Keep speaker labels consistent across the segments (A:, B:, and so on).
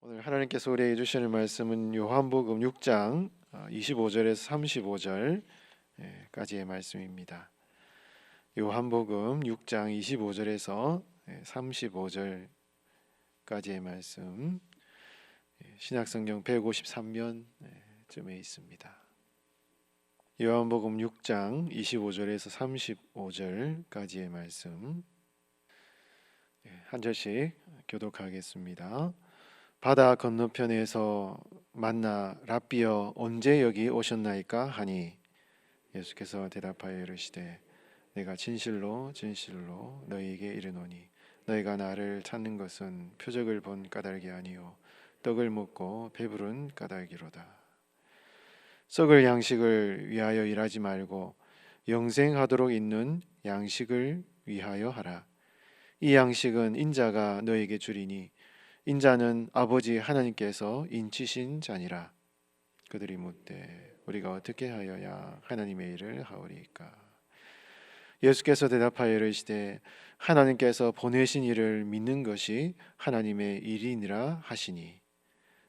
A: 오늘 하나님께서 우리에게 주시는 말씀은 요한복음 6장 25절에서 35절까지의 말씀입니다. 요한복음 6장 25절에서 35절까지의 말씀, 신약성경 153면쯤에 있습니다. 요한복음 6장 25절에서 35절까지의 말씀, 한 절씩 교독하겠습니다. 바다 건너편에서 만나 랍비여 언제 여기 오셨나이까 하니 예수께서 대답하여 이르시되 내가 진실로 진실로 너희에게 이르노니 너희가 나를 찾는 것은 표적을 본 까닭이 아니요 떡을 먹고 배부른 까닭이로다. 썩을 양식을 위하여 일하지 말고 영생하도록 있는 양식을 위하여 하라. 이 양식은 인자가 너에게 주리니 인자는 아버지 하나님께서 인치신 자니라. 그들이 묻되 우리가 어떻게 하여야 하나님의 일을 하오리까? 예수께서 대답하여 이르시되 하나님께서 보내신 이를 믿는 것이 하나님의 일이니라 하시니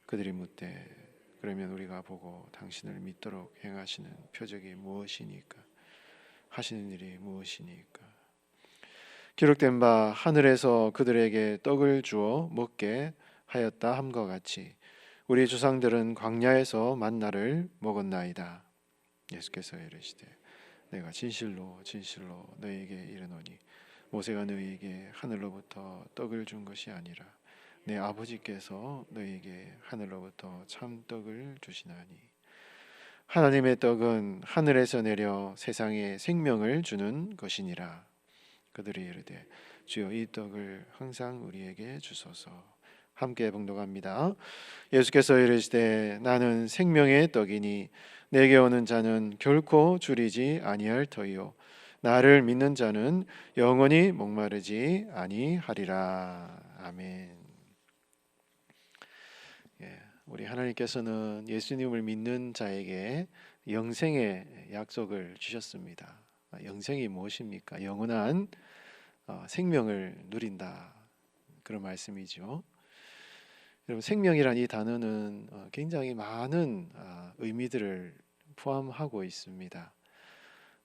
A: 그들이 묻되 그러면 우리가 보고 당신을 믿도록 행하시는 표적이 무엇이니까? 하시는 일이 무엇이니까? 기록된 바 하늘에서 그들에게 떡을 주어 먹게 하였다 함과 같이 우리 조상들은 광야에서 만나를 먹었나이다. 예수께서 이르시되 내가 진실로 진실로 너희에게 이르노니 모세가 너희에게 하늘로부터 떡을 준 것이 아니라 내 아버지께서 너희에게 하늘로부터 참 떡을 주시나니 하나님의 떡은 하늘에서 내려 세상에 생명을 주는 것이니라. 그들이 이르되 주여 이 떡을 항상 우리에게 주소서. 함께 봉독합니다. 예수께서 이르시되 나는 생명의 떡이니 내게 오는 자는 결코 줄이지 아니할 터이요 나를 믿는 자는 영원히 목마르지 아니하리라. 아멘. 우리 하나님께서는 예수님을 믿는 자에게 영생의 약속을 주셨습니다. 영생이 무엇입니까? 영원한 생명을 누린다, 그런 말씀이죠. 여러분, 생명이란 이 단어는 굉장히 많은 의미들을 포함하고 있습니다.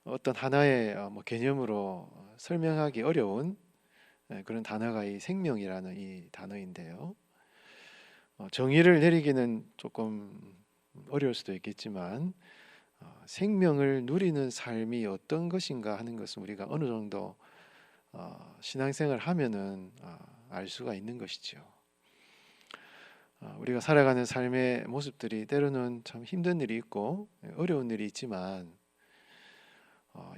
A: 어떤 하나의 개념으로 설명하기 어려운 그런 단어가 이 생명이라는 이 단어인데요. 정의를 내리기는 조금 어려울 수도 있겠지만 생명을 누리는 삶이 어떤 것인가 하는 것은 우리가 어느 정도 신앙생활을 하면은 알 수가 있는 것이죠. 우리가 살아가는 삶의 모습들이 때로는 참 힘든 일이 있고 어려운 일이 있지만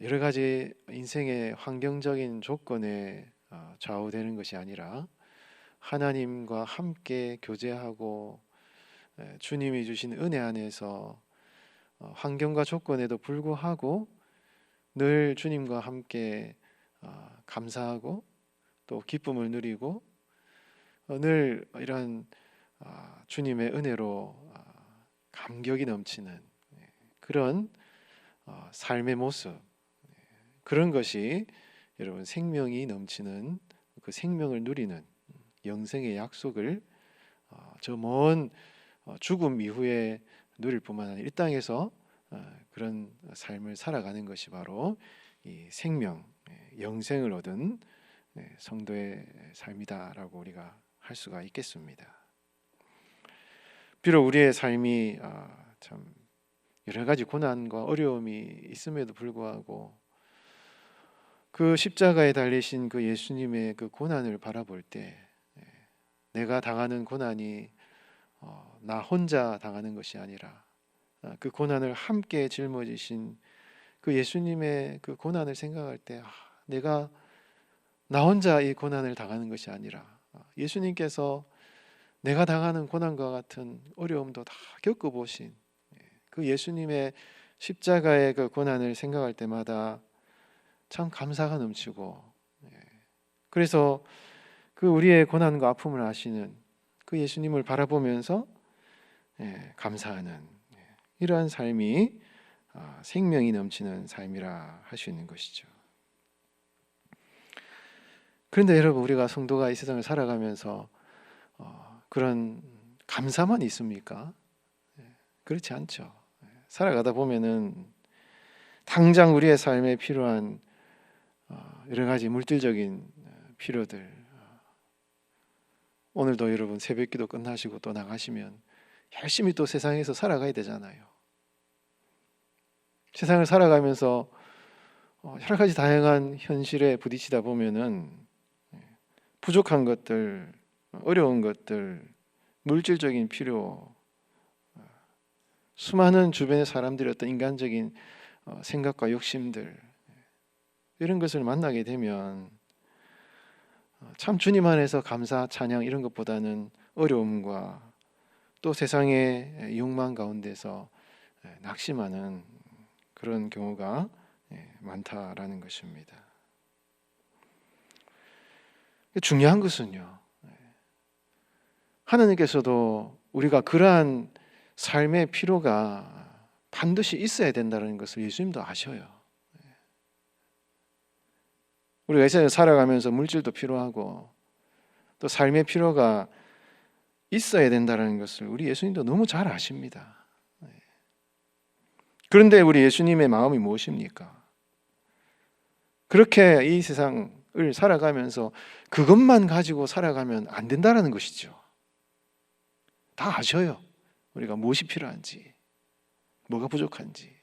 A: 여러 가지 인생의 환경적인 조건에 좌우되는 것이 아니라 하나님과 함께 교제하고 주님이 주신 은혜 안에서 환경과 조건에도 불구하고 늘 주님과 함께 감사하고 또 기쁨을 누리고 늘 이런 주님의 은혜로 감격이 넘치는 그런 삶의 모습, 그런 것이 여러분 생명이 넘치는 그 생명을 누리는 영생의 약속을 저 먼 죽음 이후에 누릴 뿐만 아니라 이 땅에서 그런 삶을 살아가는 것이 바로 이 생명, 영생을 얻은 성도의 삶이다라고 우리가 할 수가 있겠습니다. 비록 우리의 삶이 참 여러 가지 고난과 어려움이 있음에도 불구하고 그 십자가에 달리신 그 예수님의 그 고난을 바라볼 때 내가 당하는 고난이 나 혼자 당하는 것이 아니라 그 고난을 함께 짊어지신 그 예수님의 그 고난을 생각할 때 내가 나 혼자 이 고난을 당하는 것이 아니라 예수님께서 내가 당하는 고난과 같은 어려움도 다 겪어보신 그 예수님의 십자가의 그 고난을 생각할 때마다 참 감사가 넘치고 그래서 그 우리의 고난과 아픔을 아시는 그 예수님을 바라보면서 감사하는 이러한 삶이 생명이 넘치는 삶이라 할 수 있는 것이죠. 그런데 여러분, 우리가 성도가 이 세상을 살아가면서 그런 감사만 있습니까? 그렇지 않죠. 살아가다 보면은 당장 우리의 삶에 필요한 여러 가지 물질적인 필요들, 오늘도 여러분 새벽기도 끝나시고 또 나가시면 열심히 또 세상에서 살아가야 되잖아요. 세상을 살아가면서 여러 가지 다양한 현실에 부딪히다 보면은 부족한 것들, 어려운 것들, 물질적인 필요, 수많은 주변의 사람들의 어떤 인간적인 생각과 욕심들, 이런 것을 만나게 되면 참 주님 안에서 감사, 찬양 이런 것보다는 어려움과 또 세상의 욕망 가운데서 낙심하는 그런 경우가 많다라는 것입니다. 중요한 것은요, 하나님께서도 우리가 그러한 삶의 필요가 반드시 있어야 된다는 것을 예수님도 아셔요. 우리가 이 세상에 살아가면서 물질도 필요하고 또 삶의 필요가 있어야 된다는 것을 우리 예수님도 너무 잘 아십니다. 그런데 우리 예수님의 마음이 무엇입니까? 그렇게 이 세상을 살아가면서 그것만 가지고 살아가면 안 된다는 것이죠. 다 아셔요. 우리가 무엇이 필요한지, 뭐가 부족한지.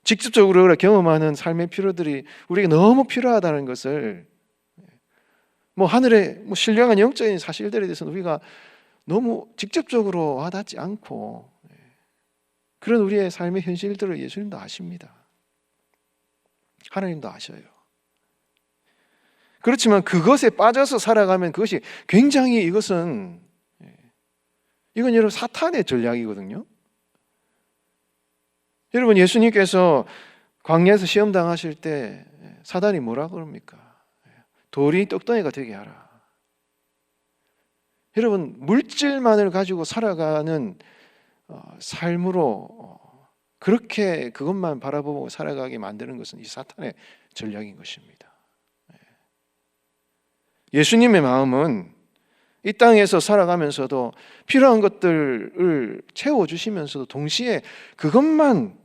A: 직접적으로 경험하는 삶의 필요들이 우리에게 너무 필요하다는 것을, 하늘의 신령한 영적인 사실들에 대해서는 우리가 너무 직접적으로 와닿지 않고, 그런 우리의 삶의 현실들을 예수님도 아십니다. 하나님도 아셔요. 그렇지만 그것에 빠져서 살아가면 그것이 굉장히 이건 여러분 사탄의 전략이거든요. 여러분 예수님께서 광야에서 시험 당하실 때 사단이 뭐라 그럽니까? 돌이 떡덩이가 되게 하라. 여러분 물질만을 가지고 살아가는 삶으로 그렇게 그것만 바라보고 살아가게 만드는 것은 이 사탄의 전략인 것입니다. 예수님의 마음은 이 땅에서 살아가면서도 필요한 것들을 채워주시면서도 동시에 그것만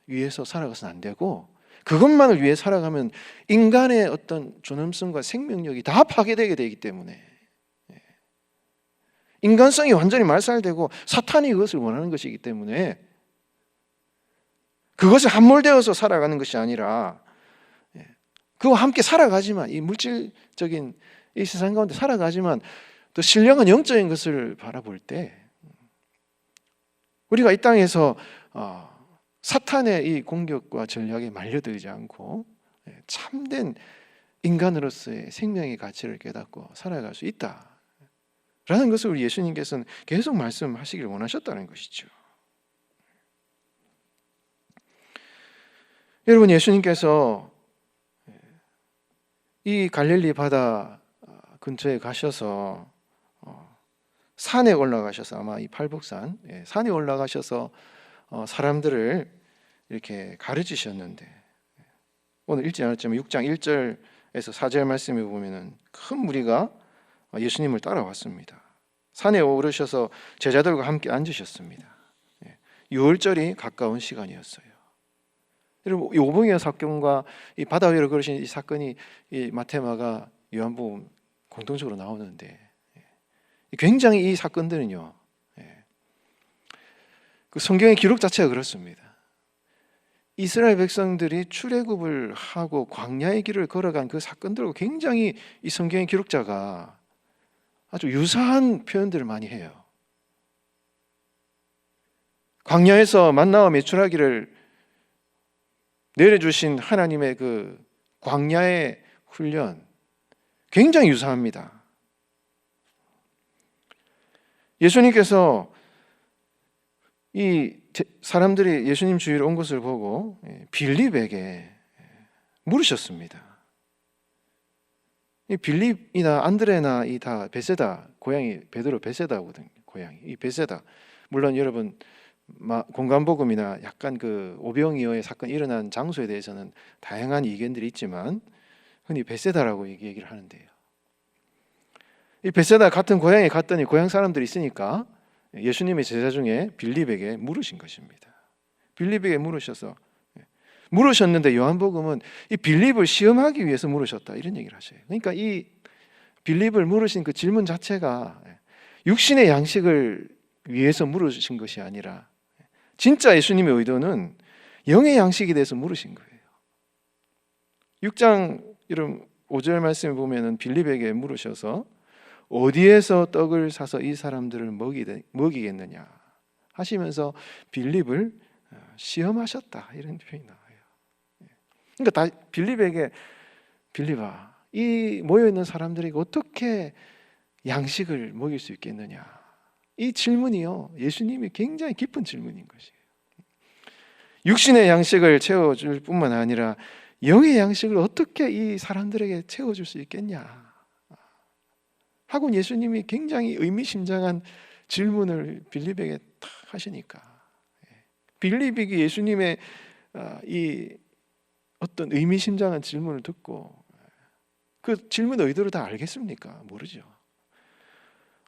A: 위해서 살아가서는 안 되고, 그것만을 위해 살아가면 인간의 어떤 존엄성과 생명력이 다 파괴되게 되기 때문에 인간성이 완전히 말살되고 사탄이 그것을 원하는 것이기 때문에 그것을 함몰되어서 살아가는 것이 아니라 그와 함께 살아가지만, 이 물질적인 이 세상 가운데 살아가지만 또 신령한 영적인 것을 바라볼 때 우리가 이 땅에서 사탄의 이 공격과 전략에 말려들지 않고 참된 인간으로서의 생명의 가치를 깨닫고 살아갈 수 있다라는 것을 우리 예수님께서는 계속 말씀하시기를 원하셨다는 것이죠. 여러분 예수님께서 이 갈릴리 바다 근처에 가셔서 산에 올라가셔서, 아마 이 팔복산 산에 올라가셔서 사람들을 이렇게 가르치셨는데, 오늘 읽지 않았지만 6장 1절에서 4절 말씀에 보면은 큰 무리가 예수님을 따라왔습니다. 산에 오르셔서 제자들과 함께 앉으셨습니다. 유월절이 가까운 시간이었어요. 여러분, 이 오병이어 사건과 이 바다 위로 걸으신 이 사건이 이 마태마가 요한복음 공통적으로 나오는데, 굉장히 이 사건들은요, 그 성경의 기록 자체가 그렇습니다. 이스라엘 백성들이 출애굽을 하고 광야의 길을 걸어간 그 사건들과 굉장히 이 성경의 기록자가 아주 유사한 표현들을 많이 해요. 광야에서 만나와 메추라기를 내려주신 하나님의 그 광야의 훈련, 굉장히 유사합니다. 예수님께서 이 사람들이 예수님 주위로 온 것을 보고 빌립에게 물으셨습니다. 이 빌립이나 안드레나 이 다 베세다 고향이, 베드로 베세다거든요. 고향이 이 베세다. 물론 여러분 공간복음이나 약간 그 오병이어의 사건이 일어난 장소에 대해서는 다양한 의견들이 있지만 흔히 베세다라고 얘기를 하는데요. 이 베세다 같은 고향에 갔더니 고향 사람들이 있으니까 예수님의 제자 중에 빌립에게 물으신 것입니다. 빌립에게 물으셨는데 요한복음은 이 빌립을 시험하기 위해서 물으셨다 이런 얘기를 하셔요. 그러니까 이 빌립을 물으신 그 질문 자체가 육신의 양식을 위해서 물으신 것이 아니라 진짜 예수님의 의도는 영의 양식에 대해서 물으신 거예요. 6장 5절 말씀에 보면은 빌립에게 물으셔서 어디에서 떡을 사서 이 사람들을 먹이겠느냐 하시면서 빌립을 시험하셨다 이런 표현이 나와요. 그러니까 빌립에게 빌립아, 이 모여있는 사람들에게 어떻게 양식을 먹일 수 있겠느냐, 이 질문이요 예수님이 굉장히 깊은 질문인 것이에요. 육신의 양식을 채워줄 뿐만 아니라 영의 양식을 어떻게 이 사람들에게 채워줄 수 있겠냐 하고 예수님이 굉장히 의미심장한 질문을 빌립에게 탁 하시니까 빌립이 예수님의 이 어떤 의미심장한 질문을 듣고 그 질문의 의도를 다 알겠습니까? 모르죠.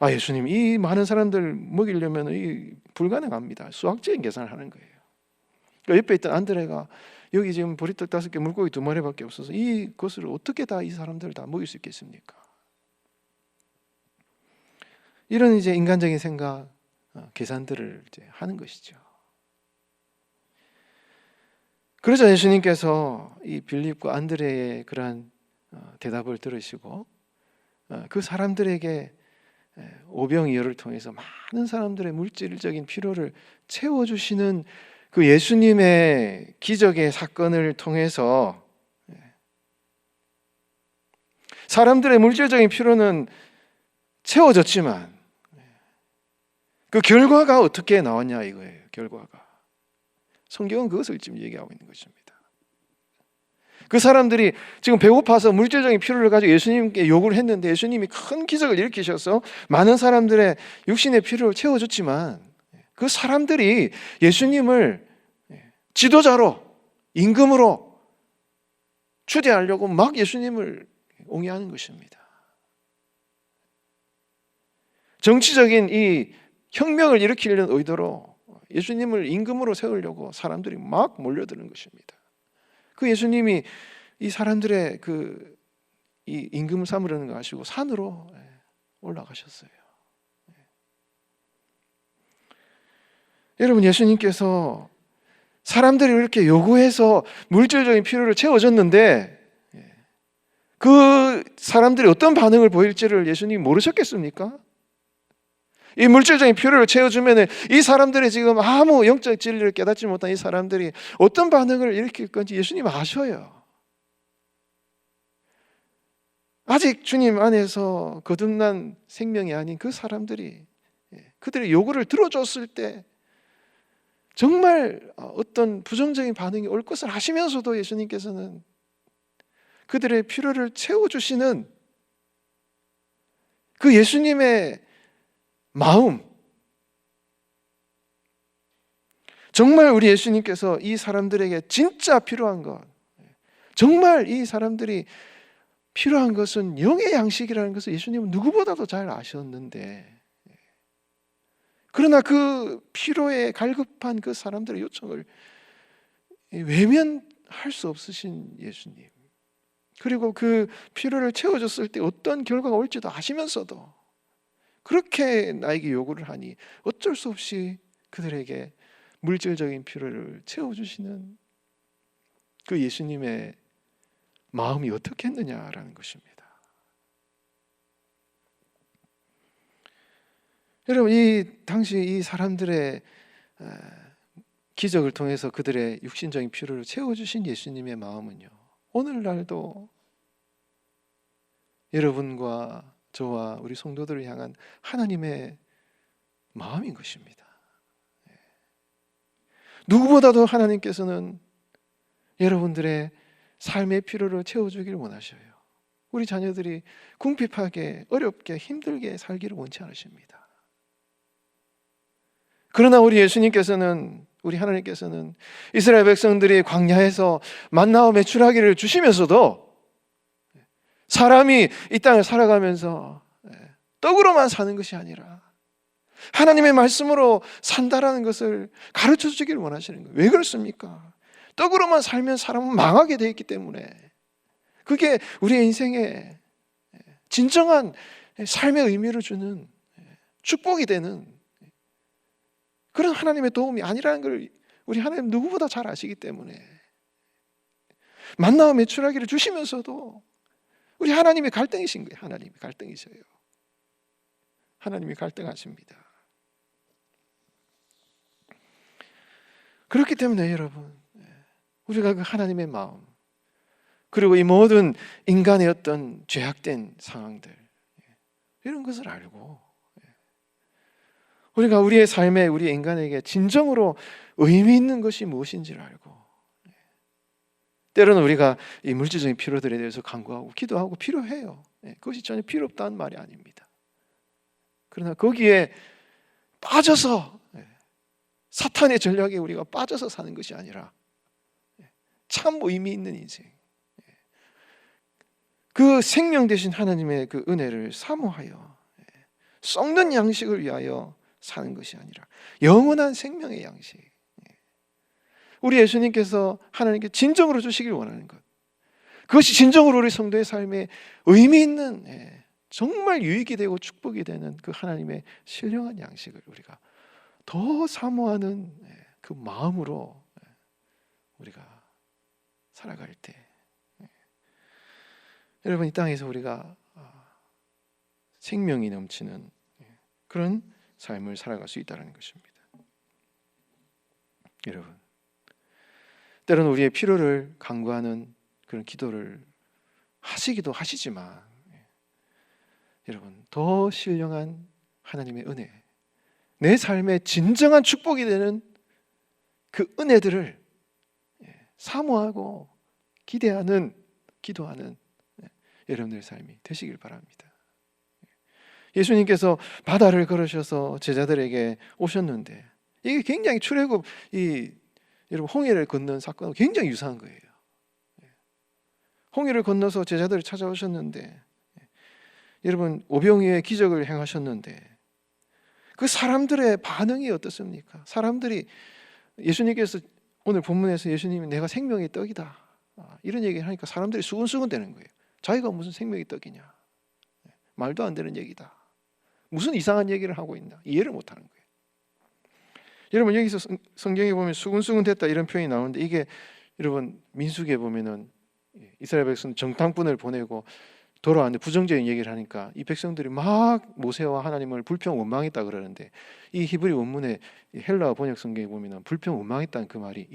A: 예수님, 이 많은 사람들 먹이려면 이 불가능합니다. 수학적인 계산을 하는 거예요. 그러니까 옆에 있던 안드레가 여기 지금 보리떡 5개, 물고기 2마리밖에 없어서 이것을 어떻게 다 이 사람들을 다 먹일 수 있겠습니까? 이런 이제 인간적인 생각, 계산들을 이제 하는 것이죠. 그러자 예수님께서 이 빌립과 안드레의 그러한 대답을 들으시고 그 사람들에게 오병이어를 통해서 많은 사람들의 물질적인 필요를 채워주시는 그 예수님의 기적의 사건을 통해서 사람들의 물질적인 필요는 채워졌지만 그 결과가 어떻게 나왔냐 이거예요. 결과가 성경은 그것을 지금 얘기하고 있는 것입니다. 그 사람들이 지금 배고파서 물질적인 필요를 가지고 예수님께 요구를 했는데 예수님이 큰 기적을 일으키셔서 많은 사람들의 육신의 필요를 채워줬지만 그 사람들이 예수님을 지도자로, 임금으로 추대하려고 막 예수님을 옹이하는 것입니다. 정치적인 이 혁명을 일으키려는 의도로 예수님을 임금으로 세우려고 사람들이 막 몰려드는 것입니다. 그 예수님이 이 사람들의 이 임금을 삼으려는 거 아시고 산으로 올라가셨어요. 여러분, 예수님께서 사람들이 이렇게 요구해서 물질적인 필요를 채워줬는데 그 사람들이 어떤 반응을 보일지를 예수님이 모르셨겠습니까? 이 물질적인 필요를 채워주면 이 사람들이 지금 아무 영적 진리를 깨닫지 못한 이 사람들이 어떤 반응을 일으킬 건지 예수님 아셔요. 아직 주님 안에서 거듭난 생명이 아닌 그 사람들이 그들의 요구를 들어줬을 때 정말 어떤 부정적인 반응이 올 것을 아시면서도 예수님께서는 그들의 필요를 채워주시는 그 예수님의 마음, 정말 우리 예수님께서 이 사람들에게 진짜 필요한 것, 정말 이 사람들이 필요한 것은 영의 양식이라는 것을 예수님은 누구보다도 잘 아셨는데, 그러나 그 필요에 갈급한 그 사람들의 요청을 외면할 수 없으신 예수님, 그리고 그 필요를 채워줬을 때 어떤 결과가 올지도 아시면서도 그렇게 나에게 요구를 하니 어쩔 수 없이 그들에게 물질적인 필요를 채워주시는 그 예수님의 마음이 어떻게 했느냐라는 것입니다. 여러분, 이 당시 이 사람들의 기적을 통해서 그들의 육신적인 필요를 채워주신 예수님의 마음은요, 오늘날도 여러분과 저와 우리 성도들을 향한 하나님의 마음인 것입니다. 누구보다도 하나님께서는 여러분들의 삶의 필요를 채워주기를 원하셔요. 우리 자녀들이 궁핍하게, 어렵게, 힘들게 살기를 원치 않으십니다. 그러나 우리 예수님께서는, 우리 하나님께서는 이스라엘 백성들이 광야에서 만나와 메추라기를 주시면서도 사람이 이 땅을 살아가면서 떡으로만 사는 것이 아니라 하나님의 말씀으로 산다라는 것을 가르쳐 주기를 원하시는 거예요. 왜 그렇습니까? 떡으로만 살면 사람은 망하게 되어 있기 때문에, 그게 우리의 인생에 진정한 삶의 의미를 주는 축복이 되는 그런 하나님의 도움이 아니라는 걸 우리 하나님 누구보다 잘 아시기 때문에, 만나와 메추라기를 주시면서도 우리 하나님이 갈등이신 거예요. 하나님이 갈등이셔요. 하나님이 갈등하십니다. 그렇기 때문에 여러분, 우리가 그 하나님의 마음, 그리고 이 모든 인간의 어떤 죄악된 상황들, 이런 것을 알고 우리가 우리의 삶에, 우리 인간에게 진정으로 의미 있는 것이 무엇인지를 알고, 때로는 우리가 이 물질적인 필요들에 대해서 간구하고 기도하고 필요해요. 그것이 전혀 필요 없다는 말이 아닙니다. 그러나 거기에 빠져서, 사탄의 전략에 우리가 빠져서 사는 것이 아니라 참 의미 있는 인생, 그 생명 되신 하나님의 그 은혜를 사모하여 썩는 양식을 위하여 사는 것이 아니라 영원한 생명의 양식, 우리 예수님께서 하나님께 진정으로 주시길 원하는 것, 그것이 진정으로 우리 성도의 삶에 의미 있는, 정말 유익이 되고 축복이 되는 그 하나님의 신령한 양식을 우리가 더 사모하는 그 마음으로 우리가 살아갈 때, 여러분, 이 땅에서 우리가 생명이 넘치는 그런 삶을 살아갈 수 있다는 것입니다. 여러분, 때로는 우리의 필요를 간구하는 그런 기도를 하시기도 하시지만, 여러분, 더 신령한 하나님의 은혜, 내 삶의 진정한 축복이 되는 그 은혜들을 사모하고 기대하는, 기도하는 여러분들의 삶이 되시길 바랍니다. 예수님께서 바다를 걸으셔서 제자들에게 오셨는데, 이게 굉장히 출애굽, 여러분, 홍해를 건넌 사건과 굉장히 유사한 거예요. 홍해를 건너서 제자들을 찾아오셨는데, 여러분, 오병이어의 기적을 행하셨는데 그 사람들의 반응이 어떻습니까? 사람들이, 예수님께서 오늘 본문에서 예수님이 내가 생명의 떡이다, 이런 얘기를 하니까 사람들이 수근수근 되는 거예요. 자기가 무슨 생명의 떡이냐, 말도 안 되는 얘기다, 무슨 이상한 얘기를 하고 있나, 이해를 못하는 거예요. 여러분, 여기서 성경에 보면 수근수근 됐다 이런 표현이 나오는데, 이게 여러분 민수기에 보면은 이스라엘 백성 정탐꾼을 보내고 돌아왔는데 부정적인 얘기를 하니까 이 백성들이 막 모세와 하나님을 불평 원망했다 그러는데, 이 히브리 원문의 헬라어 번역 성경에 보면은 불평 원망했다는 그 말이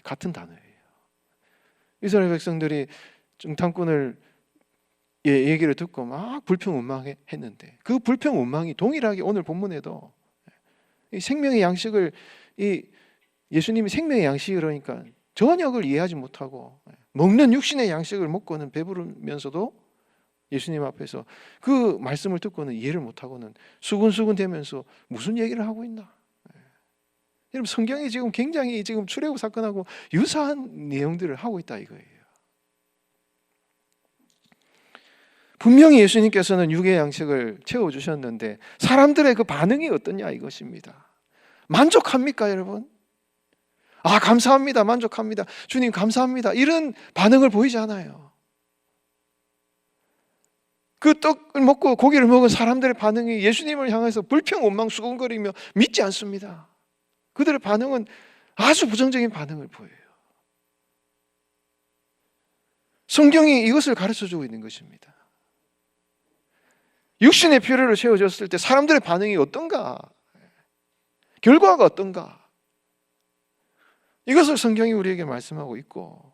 A: 같은 단어예요. 이스라엘 백성들이 정탐꾼을 얘기를 듣고 막 불평 원망했는데, 그 불평 원망이 동일하게 오늘 본문에도 이 생명의 양식을, 이 예수님이 생명의 양식이 그러니까 저녁을 이해하지 못하고 먹는 육신의 양식을 먹고는 배부르면서도 예수님 앞에서 그 말씀을 듣고는 이해를 못하고는 수근수근 되면서 무슨 얘기를 하고 있나. 여러분, 성경이 지금 굉장히 지금 출애굽 사건하고 유사한 내용들을 하고 있다 이거예요. 분명히 예수님께서는 육의 양식을 채워주셨는데 사람들의 그 반응이 어떠냐 이것입니다. 만족합니까 여러분? 감사합니다, 만족합니다, 주님 감사합니다, 이런 반응을 보이지 않아요. 그 떡을 먹고 고기를 먹은 사람들의 반응이 예수님을 향해서 불평 원망 수군거리며 믿지 않습니다. 그들의 반응은 아주 부정적인 반응을 보여요. 성경이 이것을 가르쳐주고 있는 것입니다. 육신의 필요를 채워줬을 때 사람들의 반응이 어떤가, 결과가 어떤가, 이것을 성경이 우리에게 말씀하고 있고,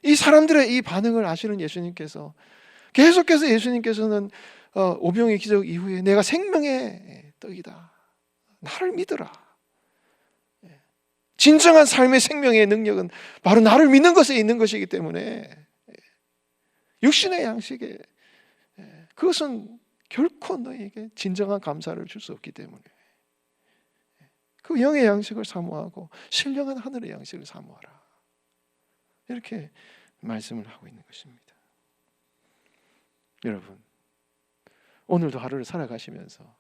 A: 이 사람들의 이 반응을 아시는 예수님께서 계속해서, 예수님께서는 오병의 기적 이후에 내가 생명의 떡이다, 나를 믿어라, 진정한 삶의 생명의 능력은 바로 나를 믿는 것에 있는 것이기 때문에 육신의 양식에 그것은 결코 너에게 진정한 감사를 줄 수 없기 때문에 그 영의 양식을 사모하고 신령한 하늘의 양식을 사모하라, 이렇게 말씀을 하고 있는 것입니다. 여러분, 오늘도 하루를 살아가시면서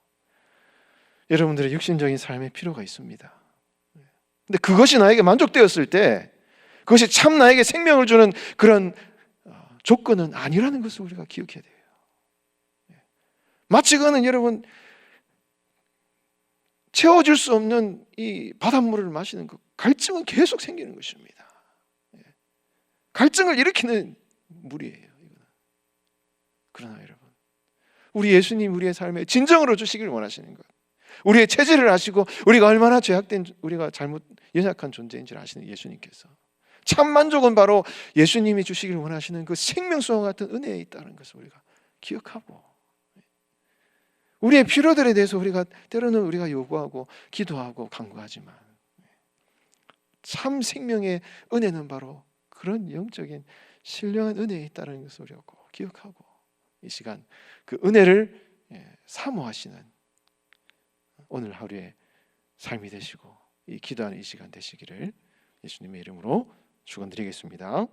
A: 여러분들의 육신적인 삶의 필요가 있습니다. 근데 그것이 나에게 만족되었을 때 그것이 참 나에게 생명을 주는 그런 조건은 아니라는 것을 우리가 기억해야 돼요. 마치 그거는 여러분 채워질 수 없는 이 바닷물을 마시는 그 갈증은 계속 생기는 것입니다. 갈증을 일으키는 물이에요. 그러나 여러분, 우리 예수님 우리의 삶에 진정으로 주시기를 원하시는 것, 우리의 체질을 아시고 우리가 얼마나 죄악된, 우리가 잘못 연약한 존재인지를 아시는 예수님께서 참 만족은 바로 예수님이 주시기를 원하시는 그 생명수와 같은 은혜에 있다는 것을 우리가 기억하고, 우리의 필요들에 대해서 우리가 때로는 우리가 요구하고 기도하고 간구하지만 참 생명의 은혜는 바로 그런 영적인 신령한 은혜에 있다는 것을 우리가 꼭 기억하고, 이 시간 그 은혜를 사모하시는 오늘 하루의 삶이 되시고 이 기도하는 이 시간 되시기를 예수님의 이름으로 축원드리겠습니다.